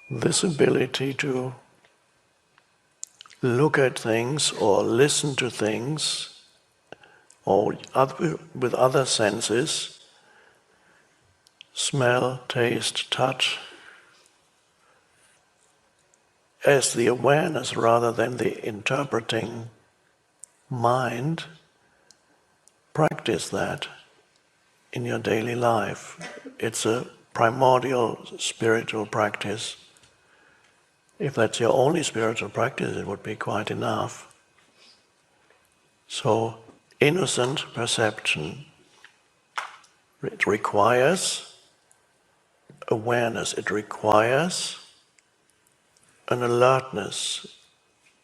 this ability to look at things or listen to things or with other senses, smell, taste, touch, as the awareness rather than the interpreting mind, practice that in your daily life. It's a primordial spiritual practice. If that's your only spiritual practice, it would be quite enough. So, innocent perception, it requires awareness, it requires an alertness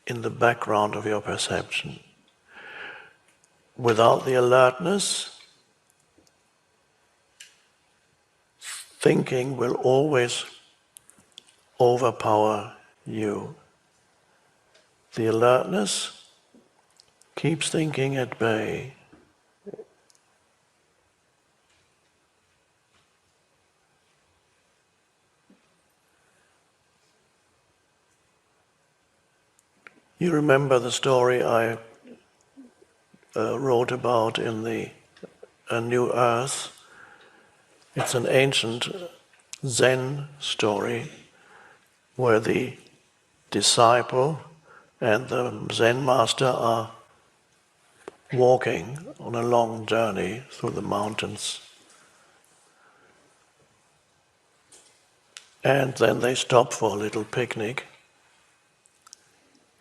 in the background of your perception. Without the alertness, thinking will always overpower you. The alertness keeps thinking at bay. You remember the story I wrote about in the New Earth? It's an ancient Zen story where the disciple and the Zen master are walking on a long journey through the mountains. And then they stop for a little picnic.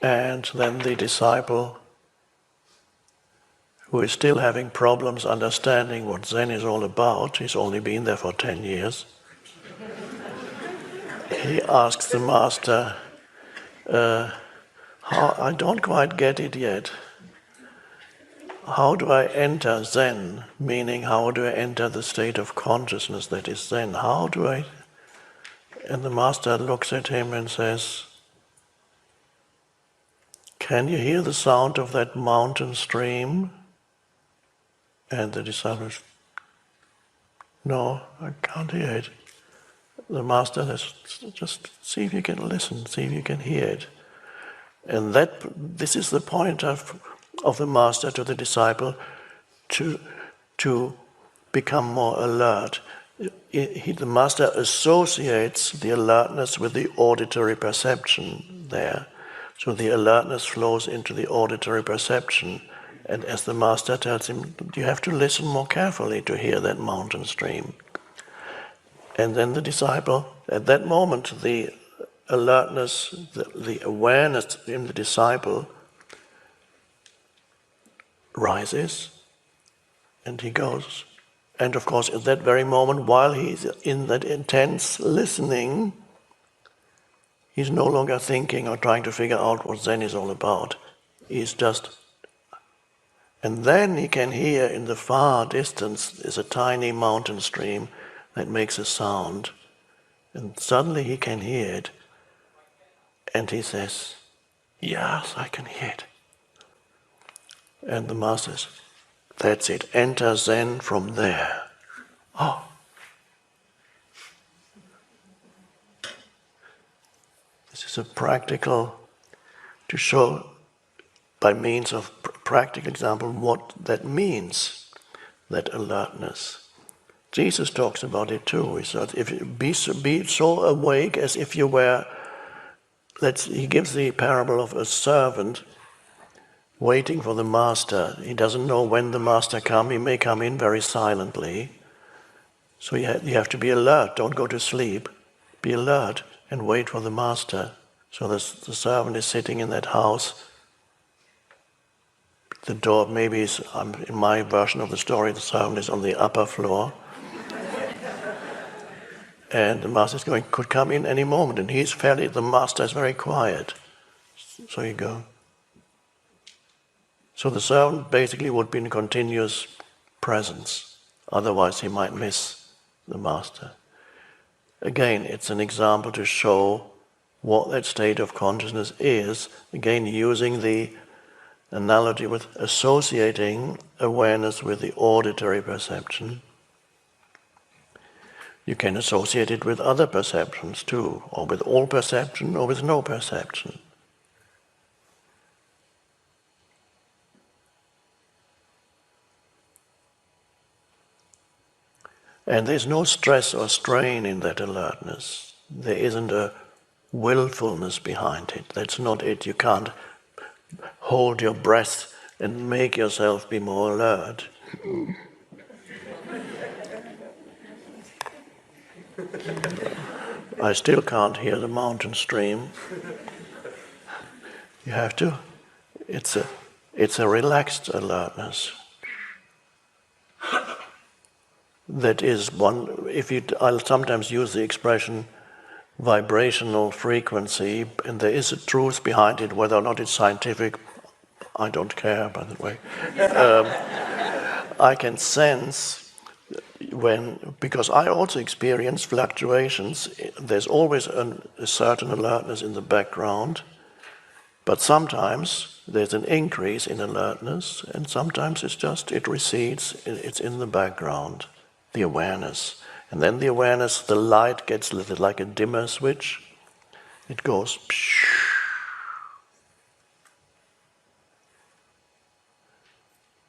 And then the disciple, who is still having problems understanding what Zen is all about, he's only been there for 10 years, he asks the master, I don't quite get it yet. How do I enter Zen? Meaning, how do I enter the state of consciousness that is Zen? How do I? And the master looks at him and says, can you hear the sound of that mountain stream? And the disciple says, no, I can't hear it. The master says, just see if you can listen, see if you can hear it. And this is the point of the master to the disciple, to become more alert. The master associates the alertness with the auditory perception there. So the alertness flows into the auditory perception. And as the master tells him, you have to listen more carefully to hear that mountain stream. And then the disciple, at that moment, the alertness, the awareness in the disciple rises, and he goes. And of course, at that very moment, while he's in that intense listening, he's no longer thinking or trying to figure out what Zen is all about. He's just... And then he can hear in the far distance, there's a tiny mountain stream that makes a sound. And suddenly he can hear it. And he says, yes, I can hear it. And the master says, that's it, enter Zen from there. Oh. This is a practical, to show by means of practical example what that means, that alertness. Jesus talks about it too. He said, if you be so awake as if you were, he gives the parable of a servant waiting for the master. He doesn't know when the master comes. He may come in very silently. So you have to be alert. Don't go to sleep. Be alert and wait for the master. So the servant is sitting in that house. The door, maybe in my version of the story, the servant is on the upper floor. And the master is could come in any moment. And the master is very quiet. So you go. So the servant basically would be in continuous presence. Otherwise he might miss the master. Again, it's an example to show what that state of consciousness is. Again, using the analogy with associating awareness with the auditory perception. You can associate it with other perceptions too, or with all perception, or with no perception. And there's no stress or strain in that alertness. There isn't a willfulness behind it. That's not it. You can't hold your breath and make yourself be more alert. I still can't hear the mountain stream. You have to. It's a relaxed alertness. That is one. I'll sometimes use the expression vibrational frequency, and there is a truth behind it. Whether or not it's scientific, I don't care. By the way, I can sense because I also experience fluctuations. There's always a certain alertness in the background. But sometimes there's an increase in alertness, and sometimes it recedes, it's in the background, the awareness. And then the awareness, the light gets lit like a dimmer switch. It goes,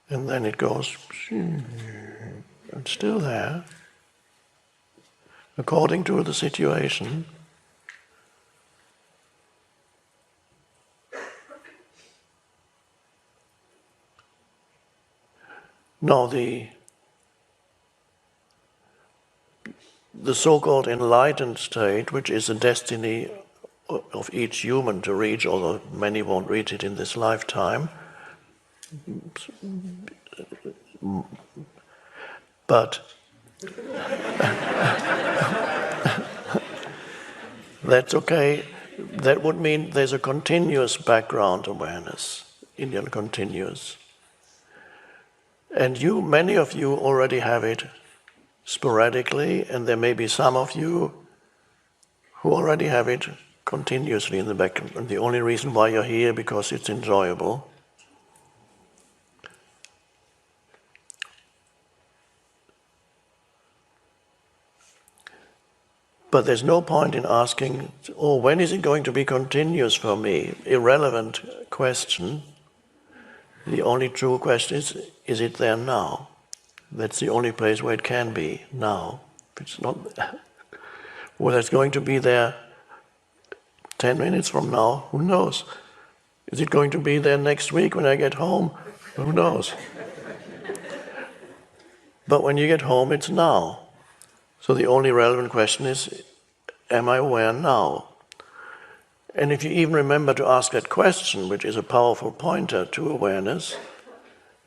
and then it goes, it's still there, according to the situation. No, the so-called enlightened state, which is a destiny of each human to reach, although many won't reach it in this lifetime, but that's okay. That would mean there's a continuous background awareness, Indian continuous. And many of you already have it sporadically, and there may be some of you who already have it continuously in the background. And the only reason why you're here because it's enjoyable. But there's no point in asking, when is it going to be continuous for me? Irrelevant question. The only true question is it there now? That's the only place where it can be, now. If it's not, whether it's going to be there 10 minutes from now, who knows? Is it going to be there next week when I get home? Who knows? But when you get home, it's now. So the only relevant question is, am I aware now? And if you even remember to ask that question, which is a powerful pointer to awareness,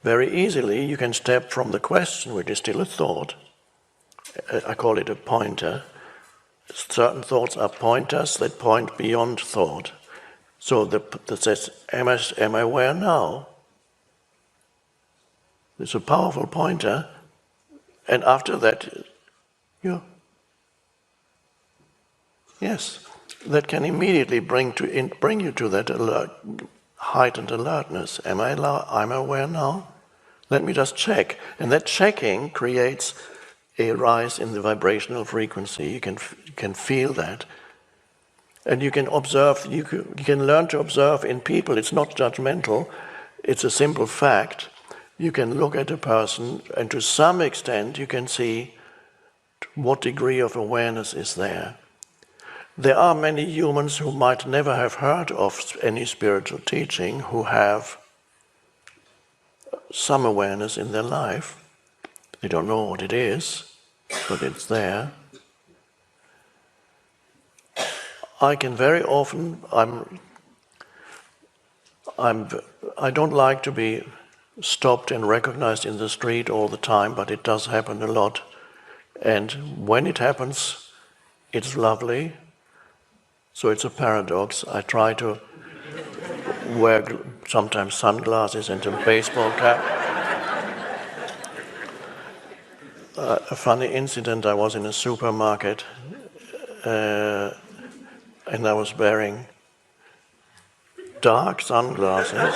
very easily you can step from the question, which is still a thought. I call it a pointer. Certain thoughts are pointers that point beyond thought. So that says, am I aware now? It's a powerful pointer. And after that, yes, that can immediately bring you to that heightened alertness. Am I aware now? Let me just check. And that checking creates a rise in the vibrational frequency. You can feel that. And you can observe, you can learn to observe in people. It's not judgmental. It's a simple fact. You can look at a person, and to some extent you can see what degree of awareness is there. There are many humans who might never have heard of any spiritual teaching who have some awareness in their life. They don't know what it is, but it's there. I can very often, I don't like to be stopped and recognized in the street all the time, but it does happen a lot. And when it happens, it's lovely. So it's a paradox. I try to wear sometimes sunglasses and a baseball cap. A funny incident, I was in a supermarket and I was wearing dark sunglasses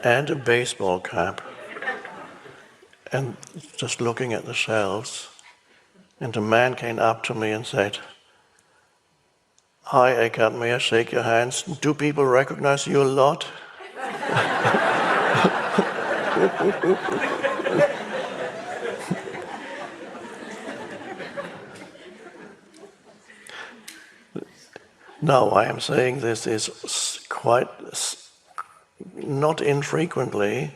and a baseball cap and just looking at the shelves. And a man came up to me and said, "Hi Eckhart, may I shake your hands? Do people recognize you a lot?" Now, I am saying this is quite not infrequently.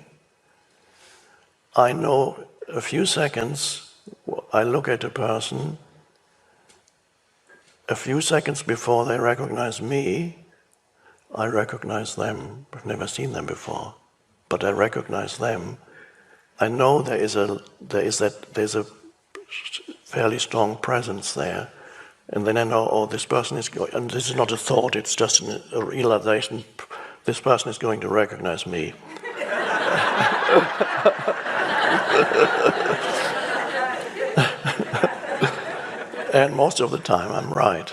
I know a few seconds, I look at a person, a few seconds before they recognize me, I recognize them. I've never seen them before, but I recognize them. I know there's a fairly strong presence there. And then I know, oh, this person is going, and this is not a thought, it's just a realization, this person is going to recognize me. And most of the time I'm right.